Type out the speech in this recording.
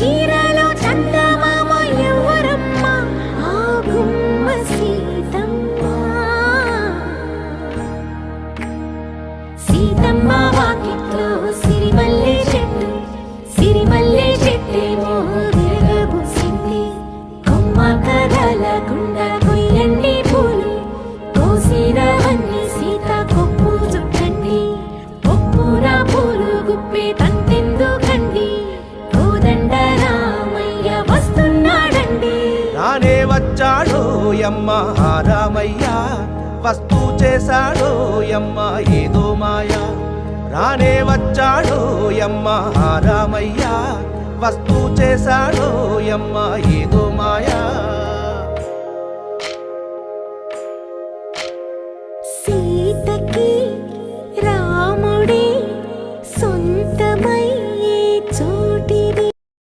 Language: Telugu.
చీరలో చందమామ ఎవరమ్మ ఆ గుమ్మ సీతమ్మ సీతమ్మ వాకిట్లో సిరిమల్లె చెట్టేమో విరగబూసింది కొమ్మ కదలకుండా కొయ్యండి పూలు కోసిరవన్నీ సీత కొప్పు చుట్టండి కొప్పున పూలు గుప్పే తంతెందుకండి కోదండ రామయ్య వస్తున్నాడండి రానే వచ్చాడో యమ్మ ఆ రామయ్య వస్తూ చేశాడో యమ్మ ఏదో మాయా రానే వచ్చాడో యమ్మ ఆ రామయ్య వస్తూ చేశాడో యమ్మ ఏదో మాయా